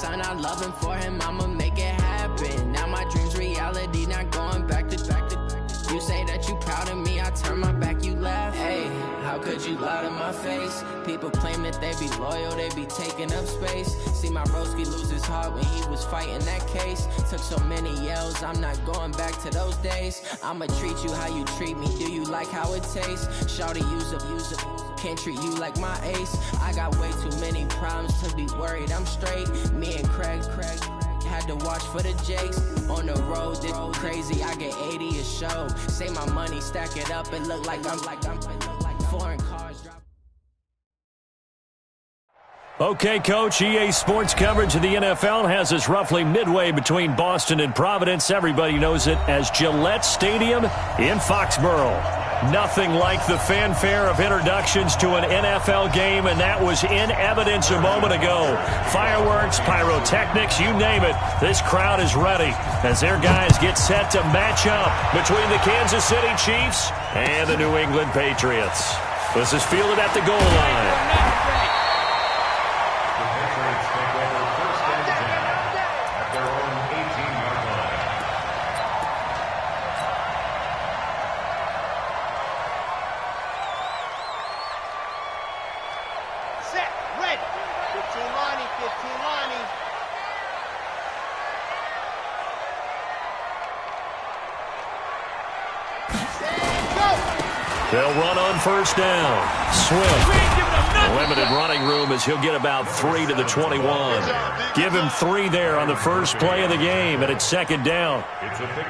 son, I love him for him, I'ma make it happen. Now my dream's reality, not going back to. You say that you proud of me, I turn my back, you laugh. Hey, how could you lie to my face? People claim that they be loyal, they be taking up space. See my broski lose his heart when he was fighting that case. Took so many yells, I'm not going back to those days. I'ma treat you how you treat me, do you like how it tastes? Shawty, use up, can't treat you like my ace. I got way too many problems to be worried, I'm straight. Me and Craig had to watch for the Jakes. On the road, this crazy, I get 80 a show. Say my money, stack it up, and look like I'm foreign cars drop. Okay, Coach, EA Sports coverage of the NFL has us roughly midway between Boston and Providence. Everybody knows it as Gillette Stadium in Foxborough. Nothing like the fanfare of introductions to an NFL game, and that was in evidence a moment ago. Fireworks, pyrotechnics, you name it. This crowd is ready as their guys get set to match up between the Kansas City Chiefs and the New England Patriots. This is fielded at the goal line. They'll run on first down. Swift. Limited running room as he'll get about 3 to the 21. Give him 3 there on the first play of the game, and it's second down.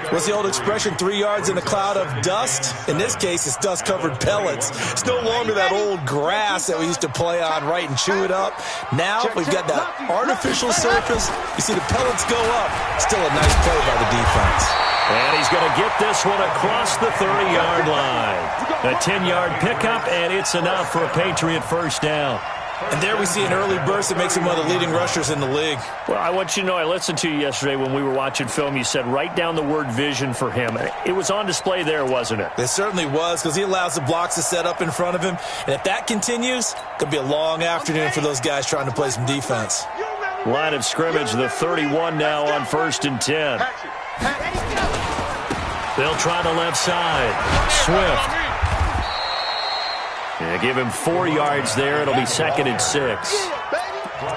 What's the old expression, 3 yards in a cloud of dust? In this case, it's dust-covered pellets. It's no longer that old grass that we used to play on, right, and chew it up. Now we've got that artificial surface. You see the pellets go up. Still a nice play by the defense. And he's going to get this one across the 30-yard line. A 10-yard pickup, and it's enough for a Patriot first down. And there we see an early burst that makes him one of the leading rushers in the league. Well, I want you to know, I listened to you yesterday when we were watching film. You said write down the word vision for him. It was on display there, wasn't it? It certainly was, because he allows the blocks to set up in front of him. And if that continues, it could be a long afternoon for those guys trying to play some defense. Line of scrimmage, the 31 now on 1st and 10. They'll try the left side. Swift. Yeah, give him 4 yards there. It'll be 2nd and 6.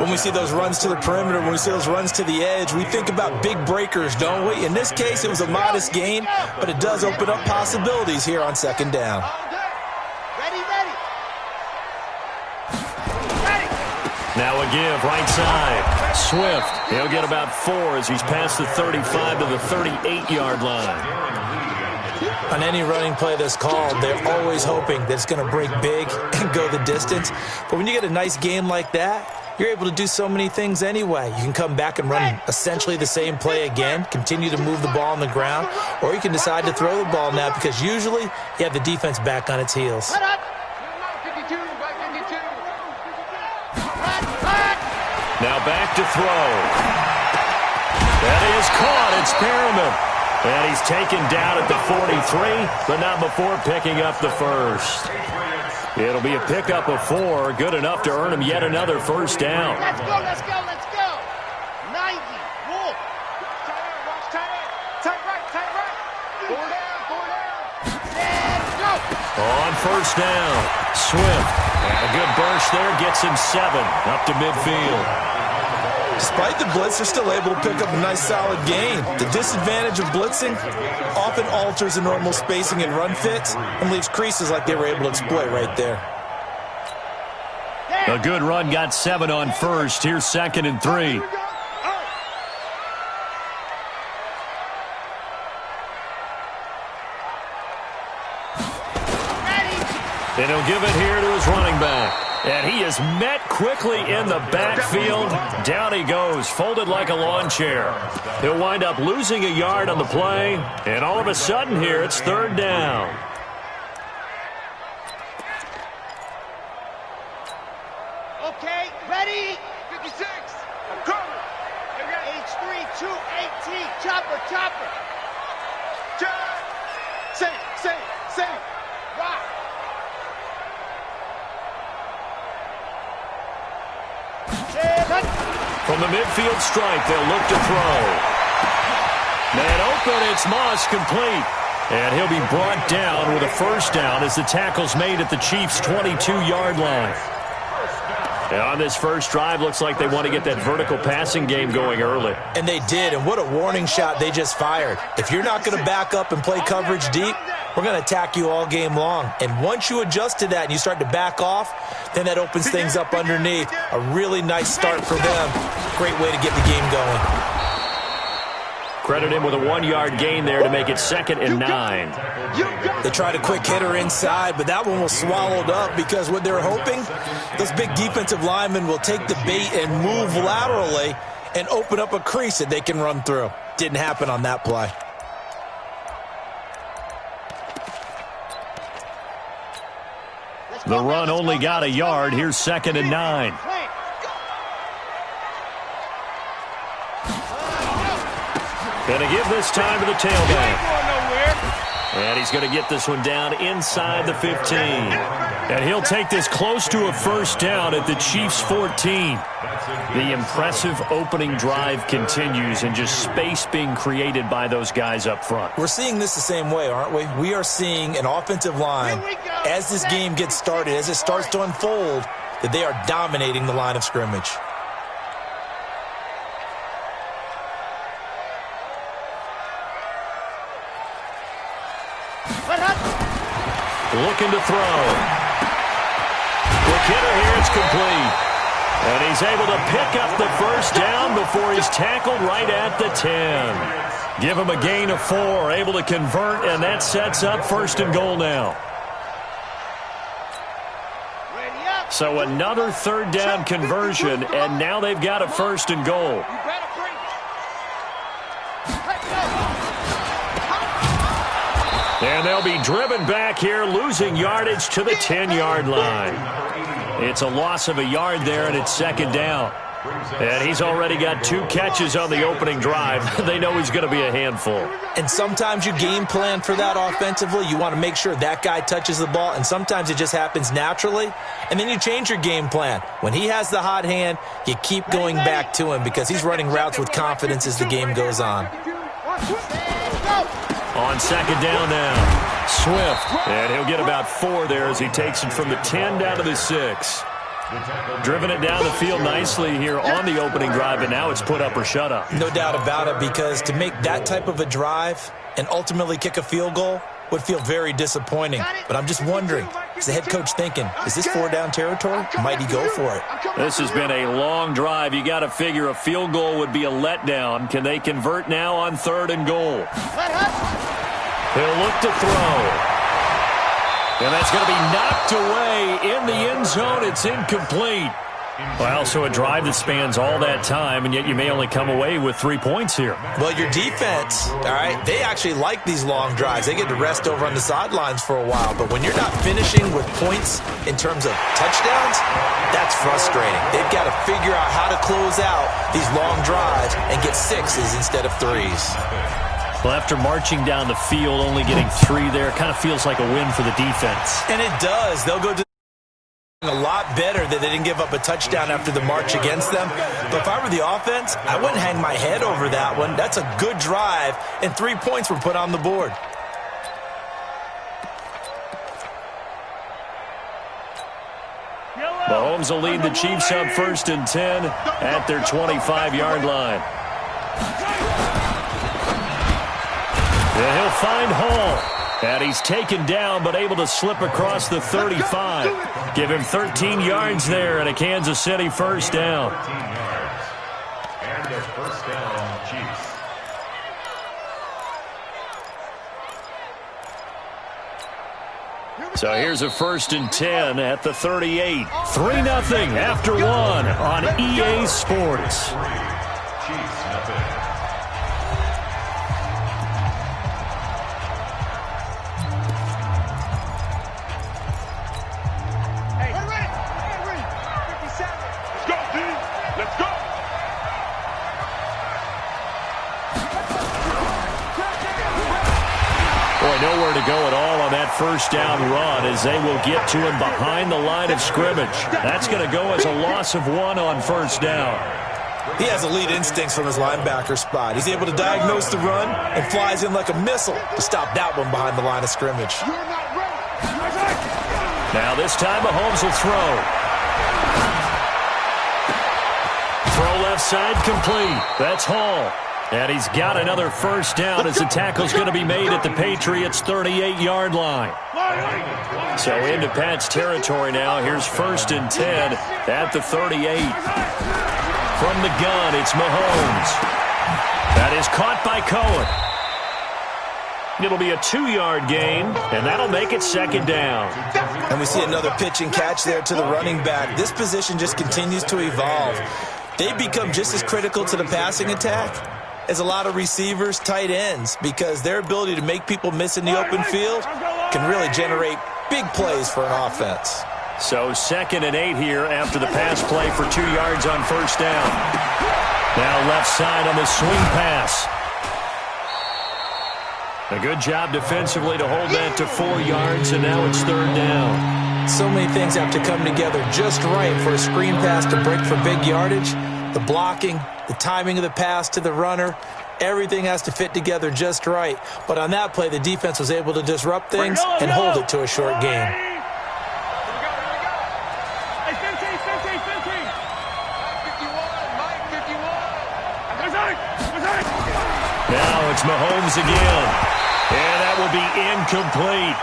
When we see those runs to the perimeter, when we see those runs to the edge, we think about big breakers, don't we? In this case, it was a modest gain, but it does open up possibilities here on 2nd down. Now a give, right side. Swift. He'll get about 4 as he's past the 35 to the 38-yard line. On any running play that's called, they're always hoping that it's going to break big and go the distance. But when you get a nice game like that, you're able to do so many things anyway. You can come back and run essentially the same play again, continue to move the ball on the ground, or you can decide to throw the ball now because usually you have the defense back on its heels. Now back to throw. That is caught. It's Perriman. And he's taken down at the 43, but not before picking up the first. It'll be a pickup of 4, good enough to earn him yet another first down. Let's go, let's go, let's go. 90, wolf. Tight right. 4 down. Let's go. On first down, Swift. And a good burst there gets him 7 up to midfield. Despite the blitz, they're still able to pick up a nice solid gain. The disadvantage of blitzing often alters the normal spacing and run fits and leaves creases like they were able to exploit right there. A good run got 7 on first. Here's 2nd and 3. And he'll give it here to his running back. And he is met quickly in the backfield. Down he goes, folded like a lawn chair. He'll wind up losing a yard on the play. And all of a sudden here, it's 3rd down. Okay, ready? 56. I'm coming. H3, 218. Chopper. Say. Rock. From the midfield stripe, they'll look to throw. Man open, it's Moss, complete. And he'll be brought down with a first down as the tackle's made at the Chiefs' 22-yard line. And on this first drive, looks like they want to get that vertical passing game going early. And they did, and what a warning shot they just fired. If you're not going to back up and play coverage deep, we're going to attack you all game long. And once you adjust to that and you start to back off, then that opens things up underneath. A really nice start for them. Great way to get the game going. Credit him with a 1-yard gain there to make it 2nd and 9. They tried a quick hitter inside, but that one was swallowed up because what they're hoping, those big defensive linemen will take the bait and move laterally and open up a crease that they can run through. Didn't happen on that play. The run only got a yard. Here's 2nd and 9. Going to give this time to the tailback. And he's going to get this one down inside the 15. And he'll take this close to a first down at the Chiefs' 14. The impressive opening drive continues, and just space being created by those guys up front. We're seeing this the same way, aren't we? We are seeing an offensive line, as this game gets started, as it starts to unfold, that they are dominating the line of scrimmage. Looking to throw. Quick hitter here, it's complete. And he's able to pick up the first down before he's tackled right at the 10. Give him a gain of 4, able to convert, and that sets up 1st and goal now. So another 3rd down conversion, and now they've got a 1st and goal. And they'll be driven back here, losing yardage to the 10-yard line. It's a loss of a yard there, and it's 2nd down. And he's already got 2 catches on the opening drive. They know he's going to be a handful. And sometimes you game plan for that offensively. You want to make sure that guy touches the ball, and sometimes it just happens naturally. And then you change your game plan. When he has the hot hand, you keep going back to him because he's running routes with confidence as the game goes on. On 2nd down now, Swift. And he'll get about 4 there as he takes it from the 10 down to the 6. Driven it down the field nicely here on the opening drive, and now it's put up or shut up. No doubt about it, because to make that type of a drive and ultimately kick a field goal would feel very disappointing. But I'm just wondering, is the head coach thinking, is this 4-down territory? Might he go for it? This has been a long drive. You got to figure a field goal would be a letdown. Can they convert now on 3rd and goal? He'll look to throw. And that's going to be knocked away in the end zone. It's incomplete. Well, so a drive that spans all that time, and yet you may only come away with 3 points here. Well, your defense, all right, they actually like these long drives. They get to rest over on the sidelines for a while. But when you're not finishing with points in terms of touchdowns, that's frustrating. They've got to figure out how to close out these long drives and get 6s instead of 3s. Well, after marching down the field, only getting 3 there, kind of feels like a win for the defense. And it does. They'll go to a lot better that they didn't give up a touchdown after the march against them. But if I were the offense, I wouldn't hang my head over that one. That's a good drive, and 3 points were put on the board. Mahomes will lead the Chiefs up 1st and 10 at their 25-yard line. And he'll find Hall. And he's taken down but able to slip across the 35. Give him 13 yards there and a Kansas City 1st down. And a 1st down, Chiefs. So here's a 1st and 10 at the 38. 3-0 after 1 on EA Sports. Chiefs, nothing. Nowhere to go at all on that 1st down run as they will get to him behind the line of scrimmage. That's going to go as a loss of 1 on 1st down. He has elite instincts from his linebacker spot. He's able to diagnose the run and flies in like a missile to stop that one behind the line of scrimmage. Now this time Mahomes will throw. Throw left side complete. That's Hall. And he's got another first down as the tackle's going to be made at the Patriots' 38-yard line. So into Pat's territory now. Here's 1st and 10 at the 38. From the gun, it's Mahomes. That is caught by Cohen. It'll be a 2-yard gain, and that'll make it 2nd down. And we see another pitch and catch there to the running back. This position just continues to evolve. They've become just as critical to the passing attack as a lot of receivers, tight ends, because their ability to make people miss in the open field can really generate big plays for an offense. So 2nd and 8 here after the pass play for 2 yards on 1st down. Now left side on the swing pass. A good job defensively to hold that to 4 yards, and now it's 3rd down. So many things have to come together just right for a screen pass to break for big yardage. The blocking, the timing of the pass to the runner, everything has to fit together just right. But on that play, the defense was able to disrupt things and hold it to a short game. Now it's Mahomes again, and that will be incomplete.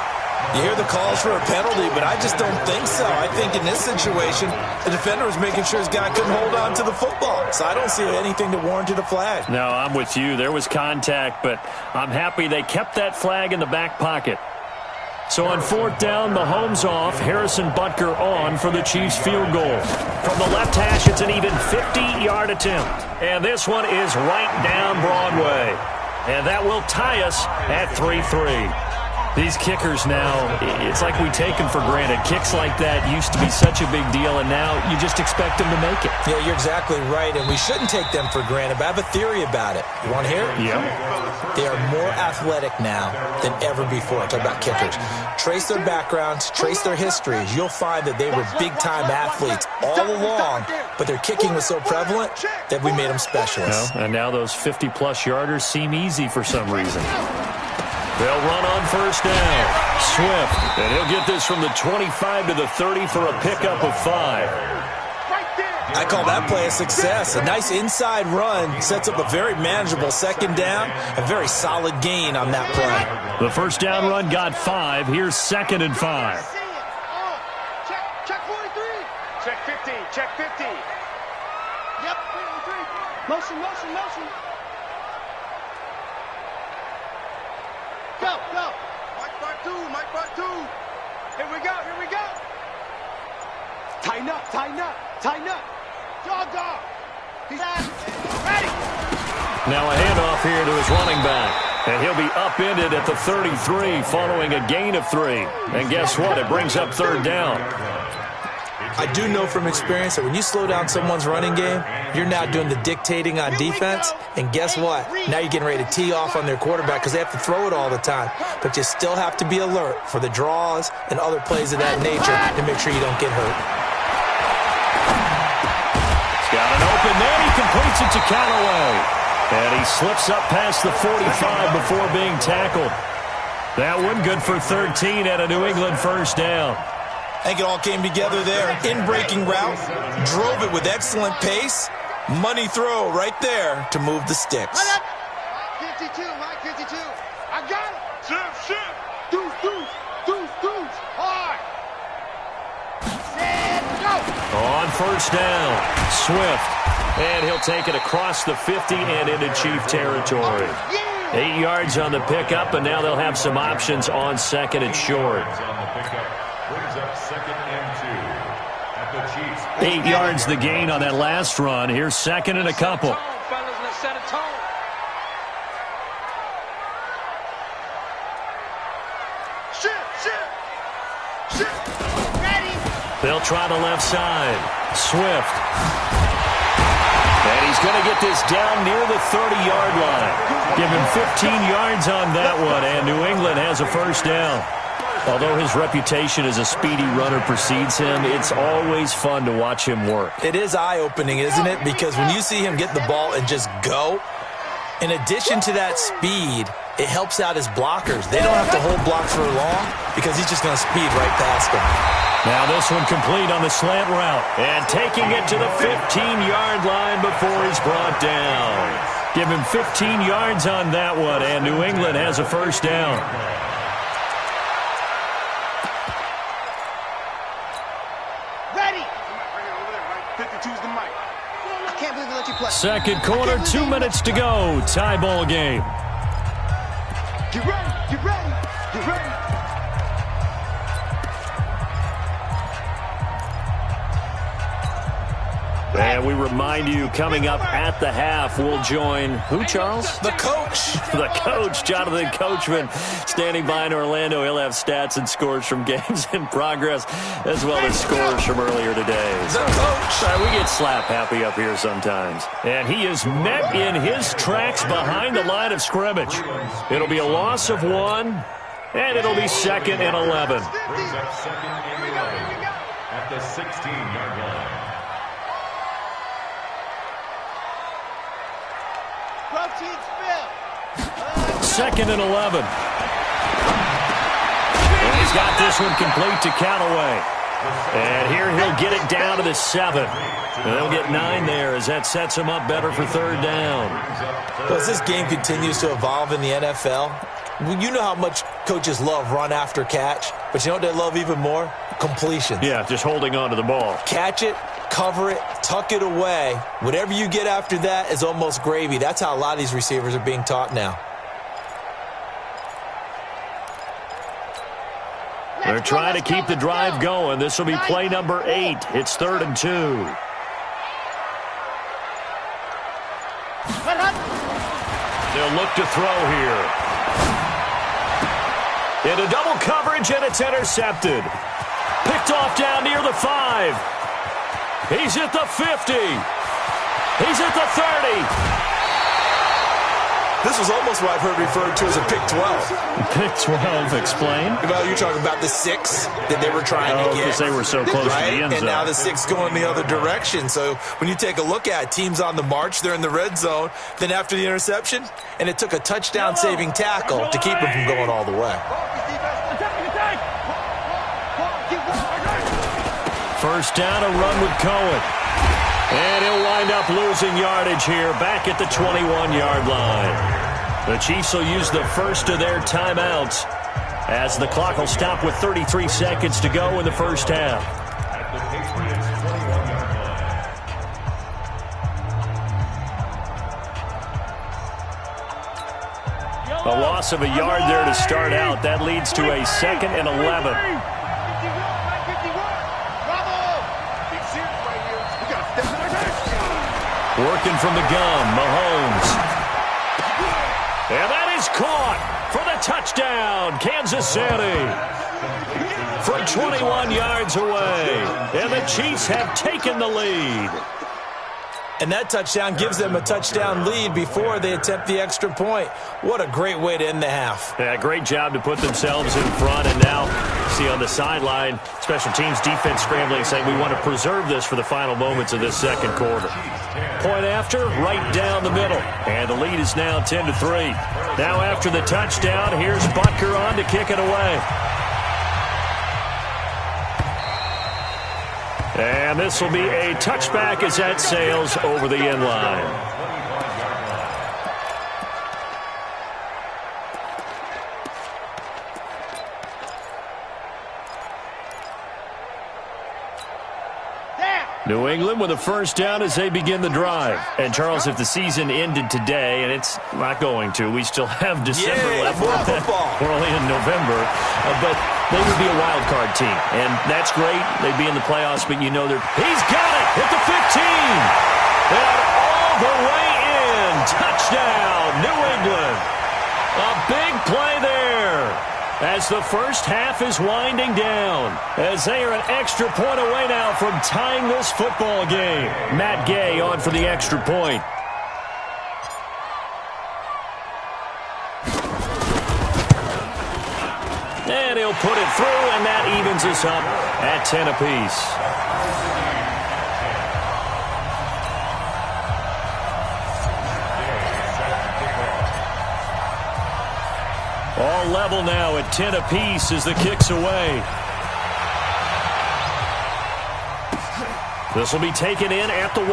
You hear the calls for a penalty, but I just don't think so. I think in this situation, the defender was making sure his guy couldn't hold on to the football. So I don't see anything to warrant a flag. No, I'm with you. There was contact, but I'm happy they kept that flag in the back pocket. So on 4th down, Mahomes off, Harrison Butker on for the Chiefs field goal. From the left hash, it's an even 50-yard attempt. And this one is right down Broadway. And that will tie us at 3-3. These kickers now, it's like we take them for granted. Kicks like that used to be such a big deal, and now you just expect them to make it. Yeah, you're exactly right, and we shouldn't take them for granted, but I have a theory about it. You want to hear it? Yeah. They are more athletic now than ever before. Talk about kickers. Trace their backgrounds, trace their histories. You'll find that they were big-time athletes all along, but their kicking was so prevalent that we made them specialists. And now those 50-plus yarders seem easy for some reason. They'll run on 1st down. Swift, and he'll get this from the 25 to the 30 for a pickup of 5. I call that play a success. A nice inside run sets up a very manageable 2nd down, a very solid gain on that play. The 1st down run got 5. Here's 2nd and 5. Check 43. Check 50. Check 50. Yep, 53. Motion. Go. Mike part two. Here we go. Tighten up. Dog. He's ready. Now a handoff here to his running back. And he'll be upended at the 33 following a gain of 3. And guess what? It brings up 3rd down. I do know from experience that when you slow down someone's running game, you're now doing the dictating on defense. And guess what? Now you're getting ready to tee off on their quarterback because they have to throw it all the time. But you still have to be alert for the draws and other plays of that nature to make sure you don't get hurt. He's got an open man. He completes it to Callaway. And he slips up past the 45 before being tackled. That one good for 13 at a New England 1st down. I think it all came together there. In-breaking route, drove it with excellent pace. Money throw right there to move the sticks. Mike 52. I got it. Shift. Deuce. Hard. Set, go. On 1st down, Swift. And he'll take it across the 50 and into Chief territory. 8 yards on the pickup, and now they'll have some options on 2nd and short. 8 yards the gain on that last run. Here's 2nd and a couple. They'll try the left side. Swift. And he's going to get this down near the 30-yard line. Give him 15 yards on that one, and New England has a 1st down. Although his reputation as a speedy runner precedes him, it's always fun to watch him work. It is eye-opening, isn't it? Because when you see him get the ball and just go, in addition to that speed, it helps out his blockers. They don't have to hold blocks for long because he's just going to speed right past them. Now this one complete on the slant route. And taking it to the 15-yard line before he's brought down. Give him 15 yards on that one, and New England has a first down. Ready. 52's the mic. I can't believe they let you play. Second quarter, 2 minutes to go. Tie ball game. Get ready. Get ready. Get ready. And we remind you, coming up at the half, we'll join who, Charles? The coach. The coach, Jonathan Coachman, standing by in Orlando. He'll have stats and scores from games in progress, as well as scores from earlier today. The coach. We get slap happy up here sometimes. And he is met in his tracks behind the line of scrimmage. It'll be a loss of 1, and it'll be 2nd and 11. Brings up 2nd and 11 at the 16-yard line. Protein spill. 2nd and 11. And he's got this one complete to Callaway. And here he'll get it down to the 7. And they'll get 9 there as that sets him up better for 3rd down. Well, as this game continues to evolve in the NFL, you know how much coaches love run after catch, but you know what they love even more? Completions. Yeah, just holding on to the ball. Catch it, cover it, tuck it away. Whatever you get after that is almost gravy. That's how a lot of these receivers are being taught now. They're trying to keep the drive going. This will be play number 8. It's 3rd and 2. They'll look to throw here. Into double coverage, and it's intercepted. Picked off down near the 5. He's at the 50. He's at the 30. This was almost what I've heard referred to as a pick 12. Pick 12, explain. Well, you're talking about the 6 that they were trying to get. Because they were so close right? to the end zone. And now the 6 going the other direction. So when you take a look at teams on the march, they're in the red zone. Then after the interception, and it took a touchdown-saving tackle to keep them from going all the way. First down, a run with Cohen. And he'll wind up losing yardage here back at the 21-yard line. The Chiefs will use the first of their timeouts as the clock will stop with 33 seconds to go in the first half. At the Patriots' 21-yard line. A loss of a yard there to start out. That leads to a 2nd and 11. Working from the gun, Mahomes. And that is caught for the touchdown, Kansas City. From 21 yards away. And the Chiefs have taken the lead. And that touchdown gives them a touchdown lead before they attempt the extra point. What a great way to end the half. Yeah, great job to put themselves in front. And now, see on the sideline, special teams defense scrambling, saying we want to preserve this for the final moments of this second quarter. Point after, right down the middle. And the lead is now 10-3. Now after the touchdown, here's Butker on to kick it away. And this will be a touchback as that sails over the end line. New England with a first down as they begin the drive. And, Charles, if the season ended today, and it's not going to, we still have December left. We're only in November. But they would be a wild card team. And that's great. They'd be in the playoffs, but you know they're... He's got it at the 15. And all the way in. Touchdown, New England. A big play there. As the first half is winding down, as they are an extra point away now from tying this football game. Matt Gay on for the extra point. And he'll put it through, and that evens us up at 10 apiece. All level now at 10 apiece as the kick's away. This will be taken in at the 1.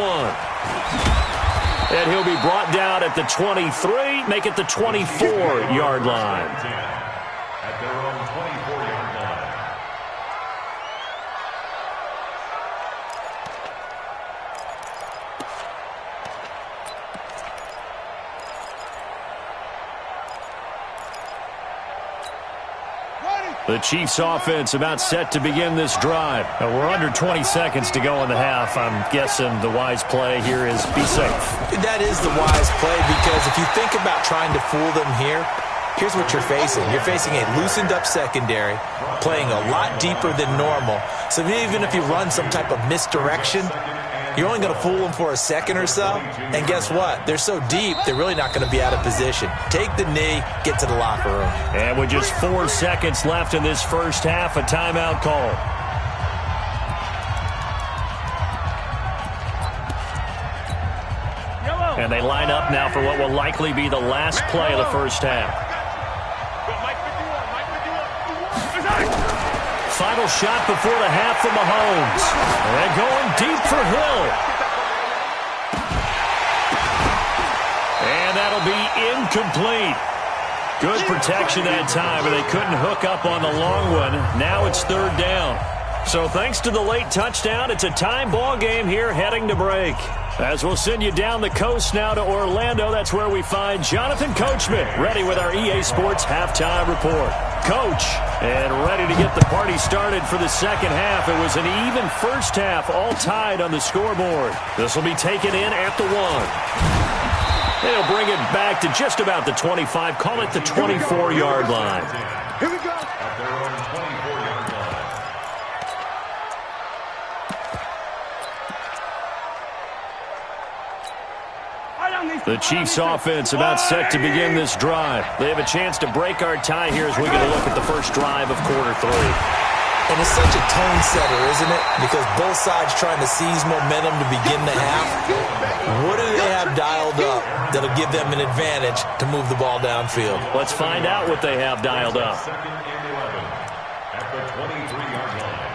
And he'll be brought down at the 23, make it the 24-yard line. At their own 24-yard line. The Chiefs offense about set to begin this drive. Now we're under 20 seconds to go in the half. I'm guessing the wise play here is be safe. That is the wise play, because if you think about trying to fool them here, here's what you're facing. You're facing a loosened up secondary, playing a lot deeper than normal. So even if you run some type of misdirection, you're only going to fool them for a second or so. And guess what? They're so deep, they're really not going to be out of position. Take the knee, get to the locker room. And with just 4 seconds left in this first half, a timeout call. And they line up now for what will likely be the last play of the first half. Final shot before the half from Mahomes. And going deep for Hill. And that'll be incomplete. Good protection that time, but they couldn't hook up on the long one. Now it's 3rd down. So thanks to the late touchdown, it's a time ball game here heading to break. As we'll send you down the coast now to Orlando, that's where we find Jonathan Coachman, ready with our EA Sports halftime report. Coach, and ready to get the party started for the second half. It was an even first half, all tied on the scoreboard. This will be taken in at the 1. They'll bring it back to just about the 25, call it the 24-yard line. Here we go. At their own 24-yard line. The Chiefs offense about set to begin this drive. They have a chance to break our tie here as we get a look at the first drive of quarter 3. And it's such a tone setter, isn't it? Because both sides trying to seize momentum to begin the half. What do they have dialed up that'll give them an advantage to move the ball downfield? Let's find out what they have dialed up. 2nd and 11 at the 23-yard line.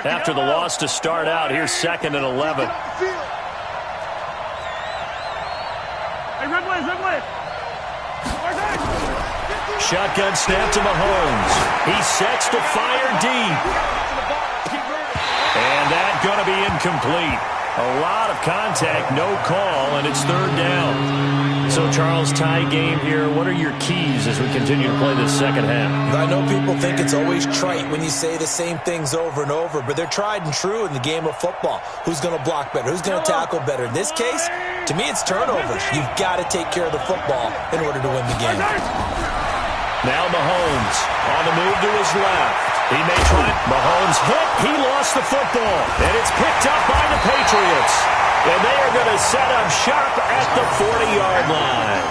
After the loss to start out, here's 2nd and 11. Shotgun snap to Mahomes. He sets to fire deep. And that going to be incomplete. A lot of contact, no call, and it's 3rd down. So, Charles, tie game here. What are your keys as we continue to play this second half? I know people think it's always trite when you say the same things over and over, but they're tried and true in the game of football. Who's going to block better? Who's going to tackle better? In this case, to me, it's turnovers. You've got to take care of the football in order to win the game. Now Mahomes on the move to his left. He may try. Mahomes hit. He lost the football. And it's picked up by the Patriots. And they are going to set up shop at the 40-yard line.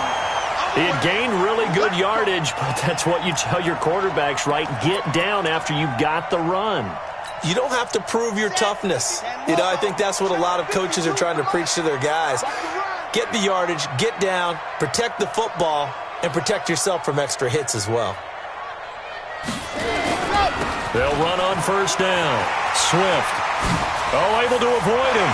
He had gained really good yardage, but that's what you tell your quarterbacks, right? Get down after you've got the run. You don't have to prove your toughness. You know, I think that's what a lot of coaches are trying to preach to their guys. Get the yardage, get down, protect the football, and protect yourself from extra hits as well. They'll run on first down. Swift. Oh, able to avoid him.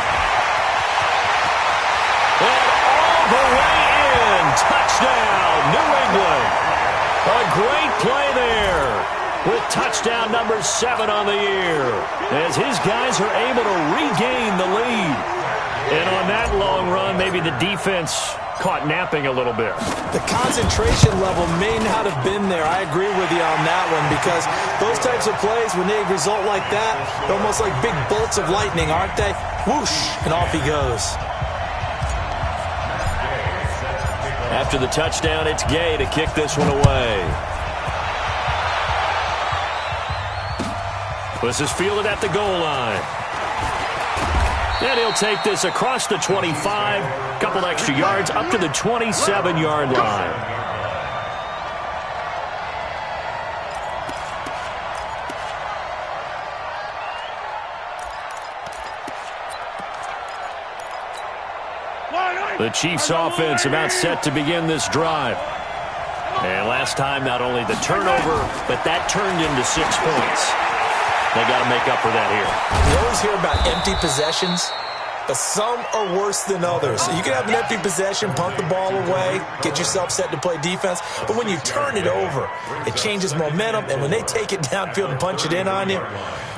And all the way in. Touchdown, New England. A great play there with touchdown number 7 on the year as his guys are able to regain the lead. And on that long run, maybe the defense caught napping a little bit. The concentration level may not have been there. I agree with you on that one, because those types of plays, when they result like that, they're almost like big bolts of lightning, aren't they? Whoosh, and off he goes. After the touchdown, it's Gay to kick this one away. This is fielded at the goal line. And he'll take this across the 25, a couple extra yards up to the 27-yard line. The Chiefs offense about set to begin this drive. And last time, not only the turnover, but that turned into 6 points. They got to make up for that here. You always hear about empty possessions, but some are worse than others. So you can have an empty possession, punt the ball away, get yourself set to play defense. But when you turn it over, it changes momentum. And when they take it downfield and punch it in on you,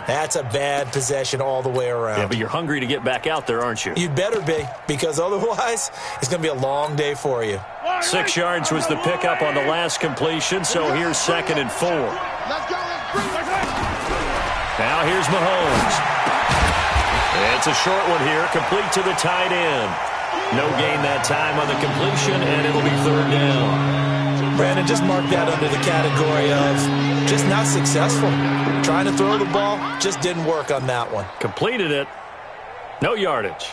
that's a bad possession all the way around. Yeah, but you're hungry to get back out there, aren't you? You'd better be, because otherwise it's going to be a long day for you. 6 yards was the pickup on the last completion, so here's 2nd and 4. Now here's Mahomes. It's a short one here, complete to the tight end. No gain that time on the completion, and it'll be 3rd down. Brandon, just mark that under the category of just not successful. Trying to throw the ball, just didn't work on that one. Completed it. No yardage.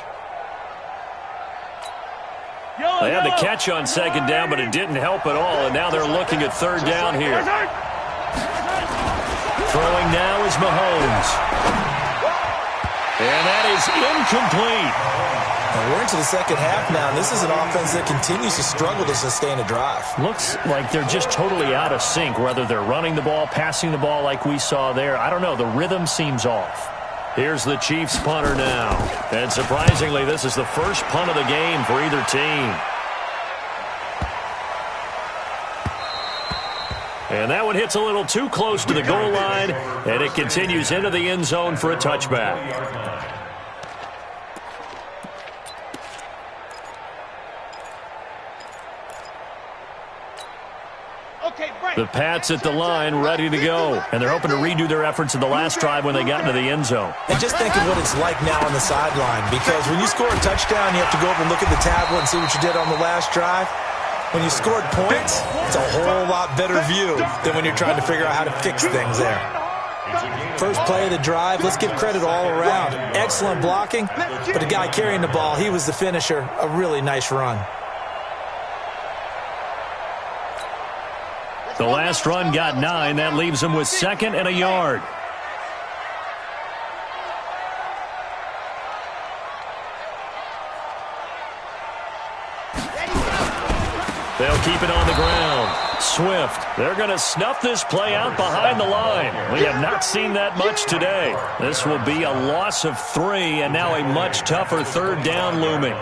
They had the catch on 2nd down, but it didn't help at all, and now they're looking at 3rd down here. Throwing now is Mahomes. And that is incomplete. And we're into the second half now, and this is an offense that continues to struggle to sustain a drive. Looks like they're just totally out of sync, whether they're running the ball, passing the ball like we saw there. I don't know. The rhythm seems off. Here's the Chiefs punter now. And surprisingly, this is the first punt of the game for either team. And that one hits a little too close to the goal line, and it continues into the end zone for a touchback. The Pats at the line, ready to go. And they're hoping to redo their efforts in the last drive when they got into the end zone. And just think of what it's like now on the sideline, because when you score a touchdown, you have to go over and look at the tablet and see what you did on the last drive. When you scored points, it's a whole lot better view than when you're trying to figure out how to fix things there. First play of the drive, let's give credit all around. Excellent blocking, but the guy carrying the ball, he was the finisher. A really nice run. The last run got 9. That leaves them with 2nd and a yard. They'll keep it on the ground. Swift. They're going to snuff this play out behind the line. We have not seen that much today. This will be a loss of 3, and now a much tougher 3rd down looming.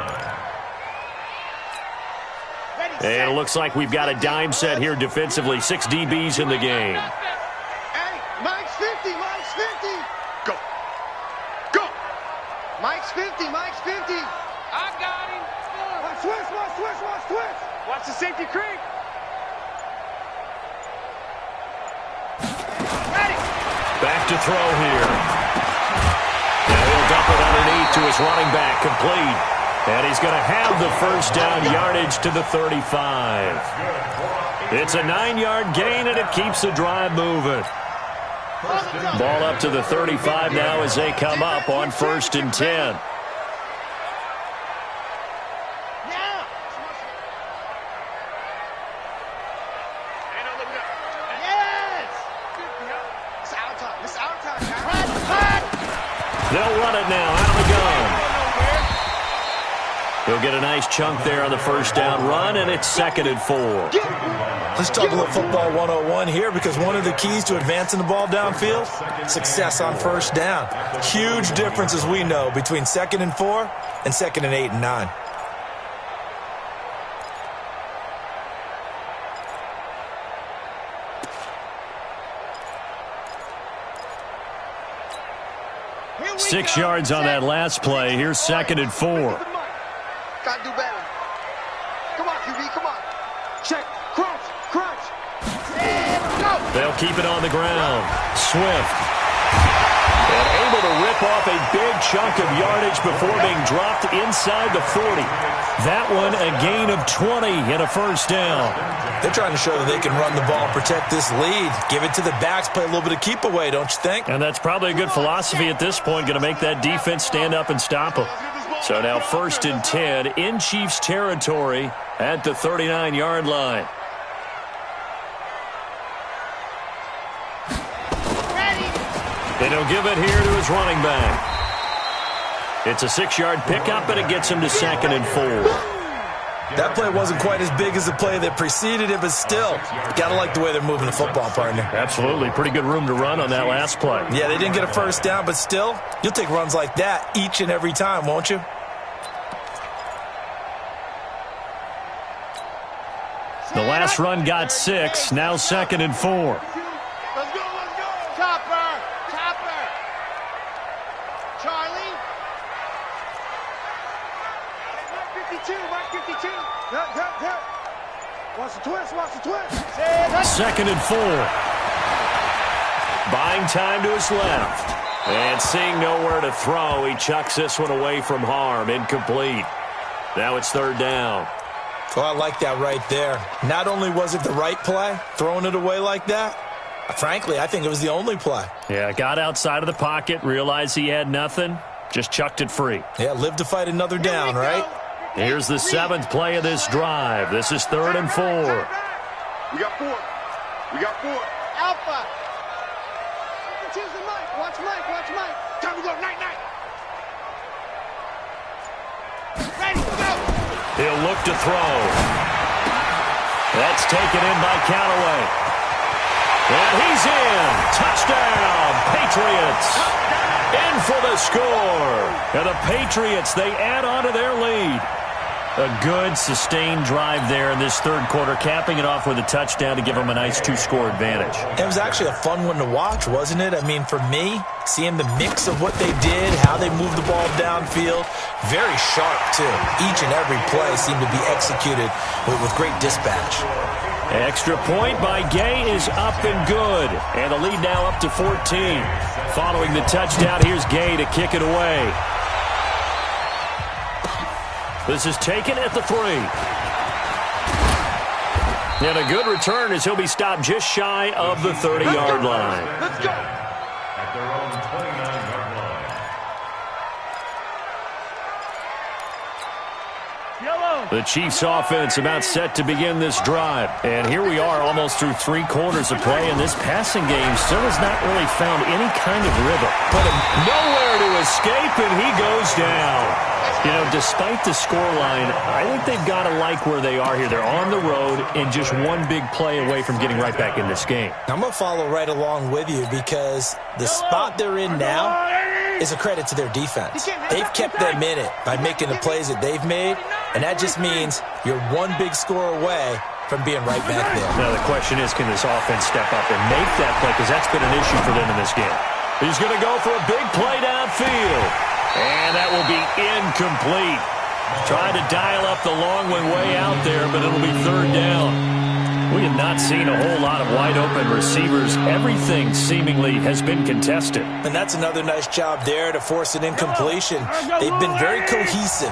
And it looks like we've got a dime set here defensively. 6 DBs in the game. Hey, Mike's 50, Mike's 50. Go. Go. Mike's 50, Mike's 50. I got him. Watch twist, watch twist, watch twist. Watch the safety creep. Ready. Back to throw here. Now he'll dump it underneath to his running back, complete. And he's going to have the first down yardage to the 35. It's a 9-yard gain, and it keeps the drive moving. Ball up to the 35 now as they come up on 1st and 10. They'll run it now out of the gun. He'll get a nice chunk there on the first down run, and it's 2nd and 4. Let's talk a little football 101 here, because one of the keys to advancing the ball downfield, success on first down. Huge difference, as we know, between 2nd and 4 and 2nd and 8 and 9. Six yards on that last play. Here's 2nd and 4. Gotta do better. Come on, QB, come on. Check, crunch, crunch. And go. They'll keep it on the ground. Swift. And able to rip off a big chunk of yardage before being dropped inside the 40. That one a gain of 20 and a first down. They're trying to show that they can run the ball and protect this lead. Give it to the backs, play a little bit of keep away, don't you think? And that's probably a good philosophy at this point, going to make that defense stand up and stop them. So now 1st and 10 in Chiefs territory at the 39-yard line. And he'll give it here to his running back. It's a 6-yard pickup, and it gets him to 2nd and 4. That play wasn't quite as big as the play that preceded it, but still, got to like the way they're moving the football, partner. Absolutely. Pretty good room to run on that last play. Yeah, they didn't get a first down, but still, you'll take runs like that each and every time, won't you? The last run got 6, now 2nd and 4. Let's go, let's go. Chopper, chopper. Charlie. Mark 52, Mark 52. Watch the twist, watch the twist. 2nd and 4. Buying time to his left. And seeing nowhere to throw, he chucks this one away from harm. Incomplete. Now it's 3rd down. Well, I like that right there. Not only was it the right play, throwing it away like that, frankly, I think it was the only play. Yeah, got outside of the pocket, realized he had nothing, just chucked it free. Yeah, live to fight another down, right? Here's the 7th play of this drive. This is 3rd and 4. We got 4. We got 4. Alpha. Choose the Mike. Watch Mike. Watch Mike. Time to go. Night, night. Ready, go. He'll look to throw. That's taken in by Callaway. And he's in. Touchdown, Patriots. In for the score. And the Patriots, they add on to their lead. A good, sustained drive there in this 3rd quarter, capping it off with a touchdown to give them a nice 2-score advantage. It was actually a fun one to watch, wasn't it? I mean, for me, seeing the mix of what they did, how they moved the ball downfield, very sharp, too. Each and every play seemed to be executed with great dispatch. Extra point by Gay is up and good. And the lead now up to 14. Following the touchdown, here's Gay to kick it away. This is taken at the 3. And a good return as he'll be stopped just shy of the 30-yard line. Let's go. At their own 29-yard line. The Chiefs offense about set to begin this drive. And here we are almost through 3 quarters of play, and this passing game still has not really found any kind of rhythm. But nowhere to escape, and he goes down. You know, despite the scoreline, I think they've got to like where they are here. They're on the road and just one big play away from getting right back in this game. I'm going to follow right along with you because the spot they're in now is a credit to their defense. They've kept them in it by making the plays that they've made, and that just means you're one big score away from being right back there. Now the question is, can this offense step up and make that play? Because that's been an issue for them in this game. He's going to go for a big play downfield. And that will be incomplete. Trying to dial up the long one way out there, but it'll be 3rd down. We have not seen a whole lot of wide-open receivers. Everything seemingly has been contested. And that's another nice job there to force an incompletion. They've been very cohesive,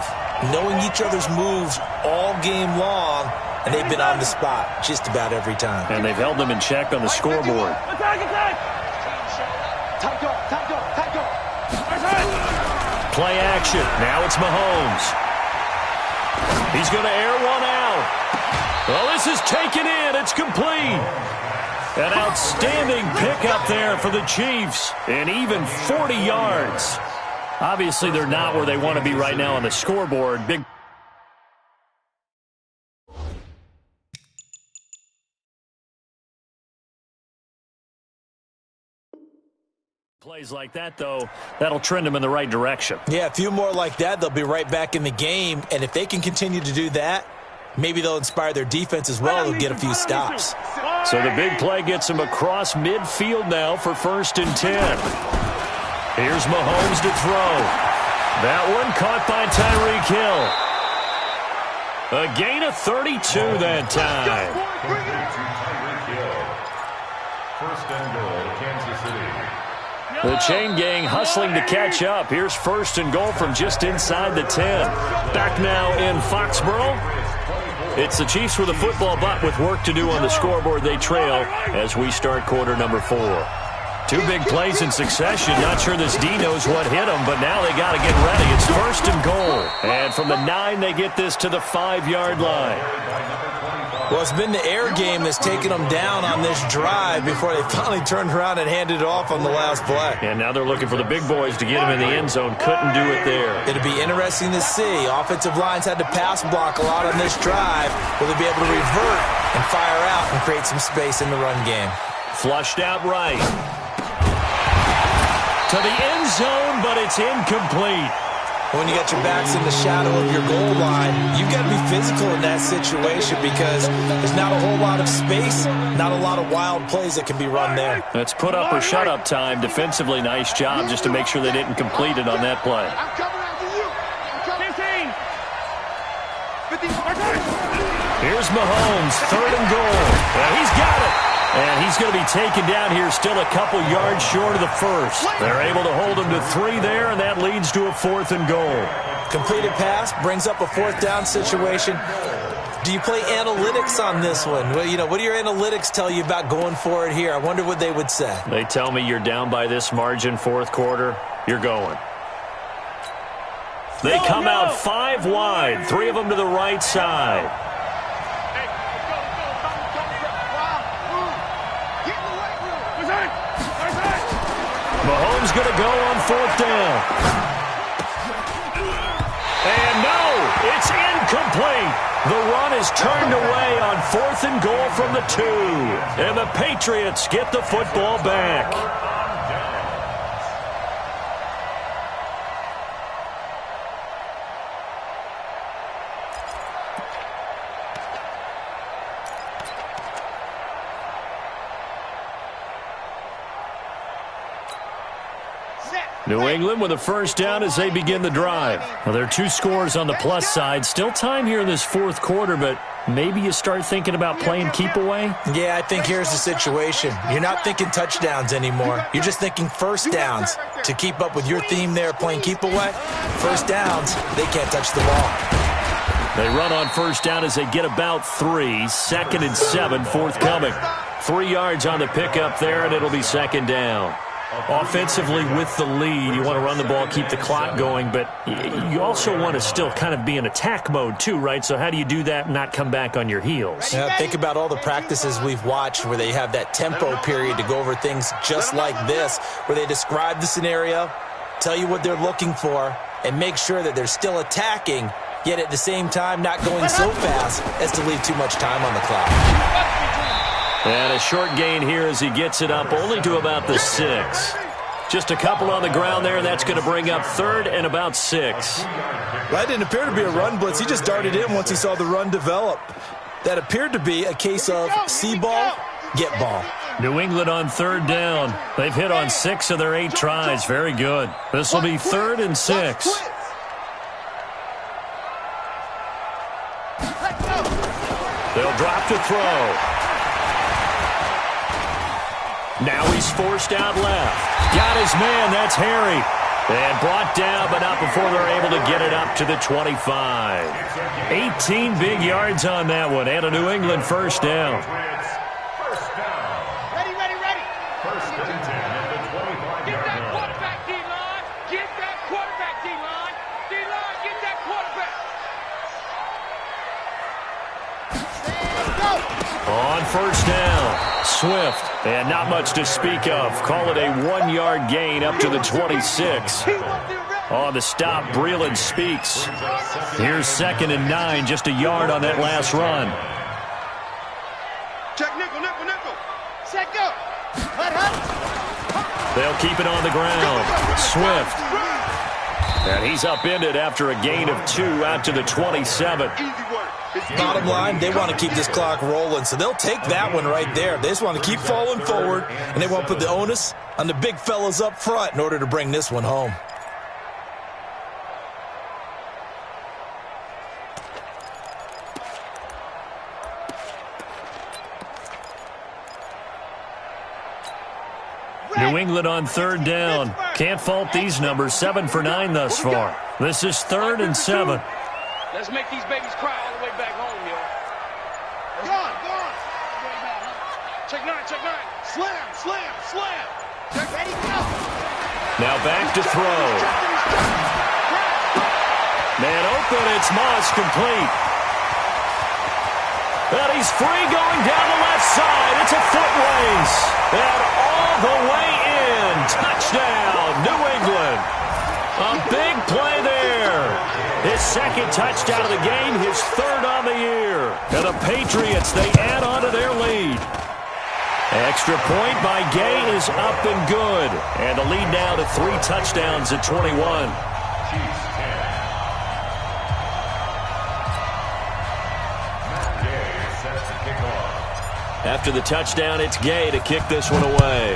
knowing each other's moves all game long, and they've been on the spot just about every time. And they've held them in check on the scoreboard. Play action. Now it's Mahomes. He's going to air one out. Well, this is taken in. It's complete. An outstanding pickup there for the Chiefs. And even 40 yards. Obviously, they're not where they want to be right now on the scoreboard. Big plays like that, though, that'll trend them in the right direction. Yeah, a few more like that, they'll be right back in the game. And if they can continue to do that, maybe they'll inspire their defense as well and get a few stops. So the big play gets them across midfield now for 1st and 10. Here's Mahomes to throw. That one caught by Tyreek Hill. A gain of 32 that time. 1st and goal, Kansas City. The chain gang hustling to catch up. Here's 1st and goal from just inside the 10. Back now in Foxborough. It's the Chiefs with a football, but with work to do on the scoreboard, they trail as we start quarter number 4. 2 big plays in succession. Not sure this D knows what hit them, but now they got to get ready. It's 1st and goal. And from the 9, they get this to the 5-yard line. Well, it's been the air game that's taken them down on this drive before they finally turned around and handed it off on the last play. And now they're looking for the big boys to get them in the end zone. Couldn't do it there. It'll be interesting to see. Offensive lines had to pass block a lot on this drive. Will they be able to revert and fire out and create some space in the run game? Flushed out right. To the end zone, but it's incomplete. When you got your backs in the shadow of your goal line, you've got to be physical in that situation because there's not a whole lot of space, not a lot of wild plays that can be run there. That's put up or shut up time. Defensively, nice job just to make sure they didn't complete it on that play. I'm coming after you. I'm coming. 15. Here's Mahomes, 3rd and goal. And he's got it. And he's going to be taken down here still a couple yards short of the 1st. They're able to hold him to 3 there, and that leads to a 4th and goal. Completed pass brings up a 4th down situation. Do you play analytics on this one? Well, you know, what do your analytics tell you about going for it here? I wonder what they would say. They tell me you're down by this margin 4th quarter, you're going. They come out 5 wide, 3 of them to the right side. Mahomes going to go on 4th down. And no, it's incomplete. The run is turned away on 4th and goal from the 2. And the Patriots get the football back. New England with a 1st down as they begin the drive. Well, there are 2 scores on the plus side. Still time here in this 4th quarter, but maybe you start thinking about playing keep away? Yeah, I think here's the situation. You're not thinking touchdowns anymore. You're just thinking 1st downs. To keep up with your theme there, playing keep away, 1st downs, they can't touch the ball. They run on 1st down as they get about 3. 2nd and 7 forthcoming. 3 yards on the pickup there, and it'll be 2nd down. Offensively with the lead, you want to run the ball, keep the clock going, but you also want to still kind of be in attack mode too, right? So how do you do that and not come back on your heels? Yeah, think about all the practices we've watched where they have that tempo period to go over things just like this, where they describe the scenario, tell you what they're looking for, and make sure that they're still attacking, yet at the same time not going so fast as to leave too much time on the clock. And a short gain here as he gets it up only to about the 6. Just a couple on the ground there, and that's going to bring up 3rd and about 6. That didn't appear to be a run blitz. He just darted in once he saw the run develop. That appeared to be a case of see ball, get ball. New England on 3rd down. They've hit on 6 of their 8 tries. Very good. This will be 3rd and 6. They'll drop to throw. Now he's forced out left. Got his man, that's Harry. And brought down, but not before they're able to get it up to the 25. 18 big yards on that one, and a New England 1st down. Ready. 1st and 10 at the 25-yard Get that line. quarterback, D-line. Get that quarterback, D-line. D-line, get that quarterback. On 1st down, Swift, and not much to speak of. Call it a 1-yard gain up to the 26. On the stop, Breeland speaks. Here's 2nd and 9, just a yard on that last run. Check nickel. Set go. They'll keep it on the ground. Swift. And he's upended after a gain of 2 out to the 27. Easy work. Bottom line, they want to keep this clock rolling, so they'll take that one right there. They just want to keep falling forward, and they want to put the onus on the big fellas up front in order to bring this one home. New England on third down. Can't fault these numbers. 7 for 9 thus far. This is 3rd and 7. Let's make these babies cry all the way back home, yo. Go on. Check 9. Slam. Ready, go. Now back to throw. Man open, it's Moss, complete. But he's free going down the left side. It's a foot race. And all the way in. Touchdown, New England. A big play there. His 2nd touchdown of the game, his 3rd on the year. And the Patriots, they add on to their lead. Extra point by Gay is up and good. And the lead now to 3 touchdowns at 21. After the touchdown, it's Gay to kick this one away.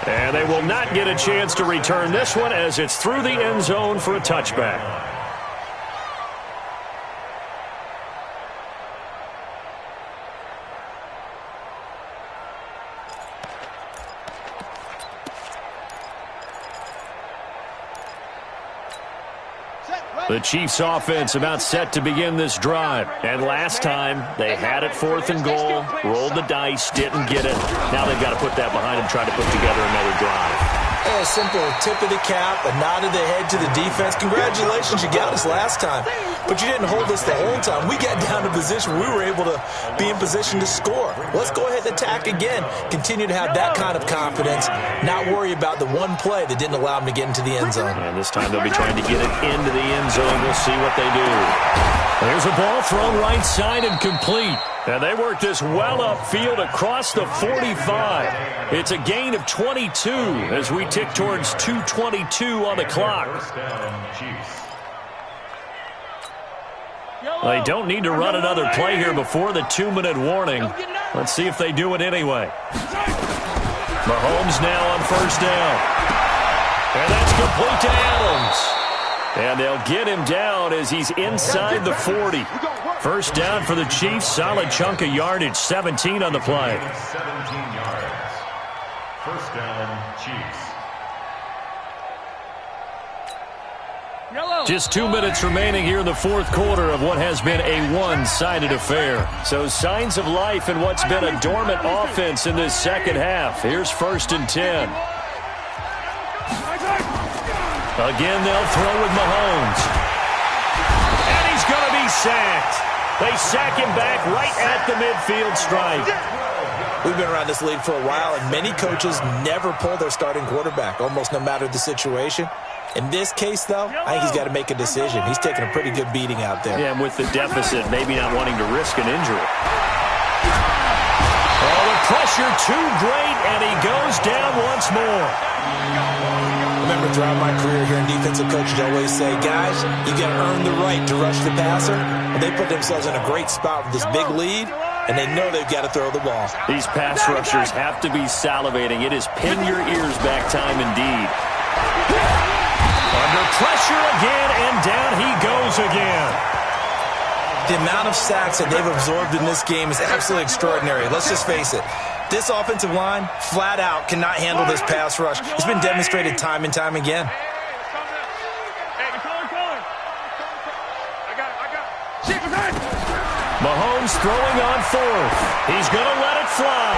And they will not get a chance to return this one as it's through the end zone for a touchback. The Chiefs offense about set to begin this drive. And last time, they had it 4th and goal, rolled the dice, didn't get it. Now they've got to put that behind them, try to put together another drive. A simple tip of the cap, a nod of the head to the defense. Congratulations, you got us last time. But you didn't hold us the whole time. We got down to position where we were able to be in position to score. Let's go ahead and attack again. Continue to have that kind of confidence. Not worry about the one play that didn't allow them to get into the end zone. And this time they'll be trying to get it into the end zone. We'll see what they do. There's a ball thrown right side and complete. And they work this well upfield across the 45. It's a gain of 22 as we tick towards 2:22 on the clock. They don't need to run another play here before the 2-minute warning. Let's see if they do it anyway. Mahomes now on 1st down. And that's complete to Adams. And they'll get him down as he's inside the 40. 1st down for the Chiefs. Solid chunk of yardage. 17 on the play. 17 yards. 1st down, Chiefs. Just 2 minutes remaining here in the 4th quarter of what has been a one-sided affair. So signs of life in what's been a dormant offense in this 2nd half. Here's 1st and 10. Again, they'll throw with Mahomes. And he's going to be sacked. They sack him back right at the midfield stripe. We've been around this league for a while, and many coaches never pull their starting quarterback, almost no matter the situation. In this case, though, I think he's got to make a decision. He's taking a pretty good beating out there. Yeah, and with the deficit, maybe not wanting to risk an injury. Oh, the pressure too great, and he goes down once more. Remember, throughout my career here in defensive coaches, I always say, guys, you got to earn the right to rush the passer. And they put themselves in a great spot with this big lead, and they know they've got to throw the ball. These pass rushers have to be salivating. It is pin your ears back time indeed. Under pressure again, and down he goes again. The amount of sacks that they've absorbed in this game is absolutely extraordinary. Let's just face it. This offensive line, flat out, cannot handle this pass rush. It's been demonstrated time and time again. Mahomes throwing on 4th. He's going to let it fly.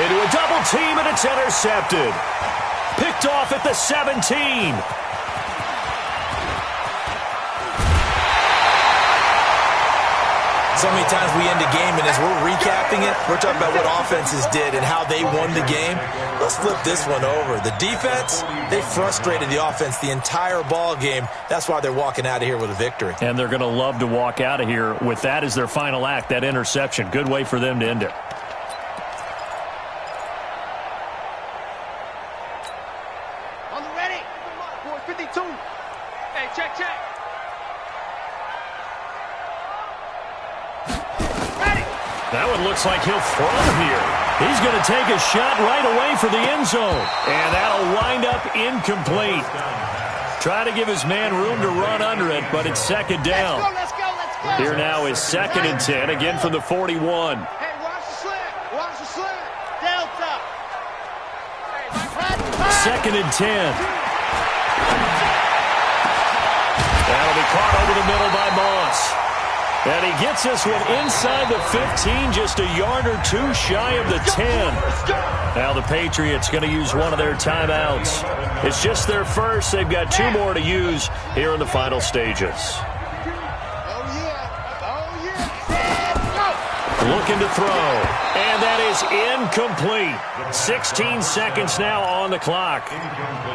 Into a double team, and it's intercepted. Picked off at the 17. So many times we end a game, and as we're recapping it, we're talking about what offenses did and how they won the game. Let's flip this one over. The defense, they frustrated the offense the entire ball game. That's why they're walking out of here with a victory. And they're going to love to walk out of here with that as their final act, that interception. Good way for them to end it. On the ready. 452. Hey, check. That one looks like he'll throw here. He's going to take a shot right away for the end zone. And that'll wind up incomplete. Try to give his man room to run under it, but it's 2nd down. Let's go. Here now is 2nd and 10, again from the 41. Hey, watch the slant. Watch the slant. Delta. 2nd and 10. That'll be caught over the middle by Moss. And he gets this one inside the 15, just a yard or two shy of the 10. Now the Patriots going to use one of their timeouts. It's just their first. They've got 2 more to use here in the final stages. Looking to throw, and that is incomplete. 16 seconds now on the clock.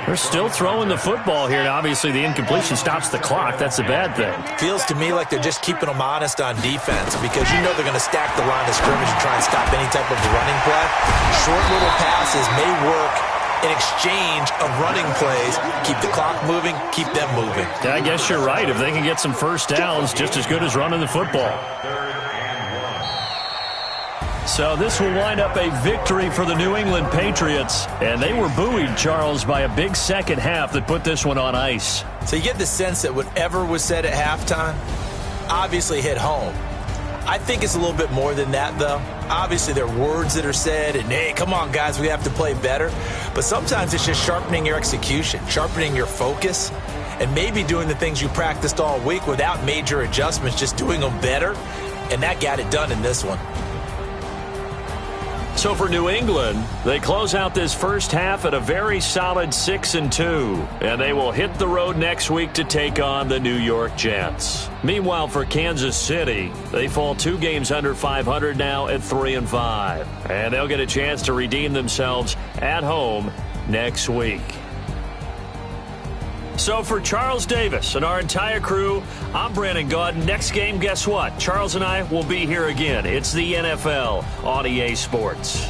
They're still throwing the football here, and obviously the incompletion stops the clock. That's a bad thing. Feels to me like they're just keeping them honest on defense because you know they're going to stack the line of scrimmage and try and stop any type of running play. Short little passes may work in exchange of running plays. Keep the clock moving, keep them moving. I guess you're right. If they can get some first downs, just as good as running the football. So this will wind up a victory for the New England Patriots. And they were buoyed, Charles, by a big second half that put this one on ice. So you get the sense that whatever was said at halftime obviously hit home. I think it's a little bit more than that, though. Obviously, there are words that are said, and, hey, come on, guys, we have to play better. But sometimes it's just sharpening your execution, sharpening your focus, and maybe doing the things you practiced all week without major adjustments, just doing them better. And that got it done in this one. So for New England, they close out this first half at a very solid 6-2, and they will hit the road next week to take on the New York Jets. Meanwhile, for Kansas City, they fall 2 games under 500 now at 3-5, and they'll get a chance to redeem themselves at home next week. So for Charles Davis and our entire crew, I'm Brandon Gaudin. Next game, guess what? Charles and I will be here again. It's the NFL on EA Sports.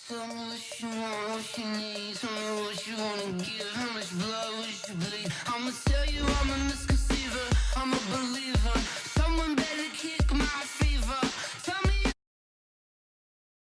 Tell me what you want, what you need. Tell me what you wanna give. How much blood would you bleed? I'ma tell you I'm a misconceiver. I'm a believer.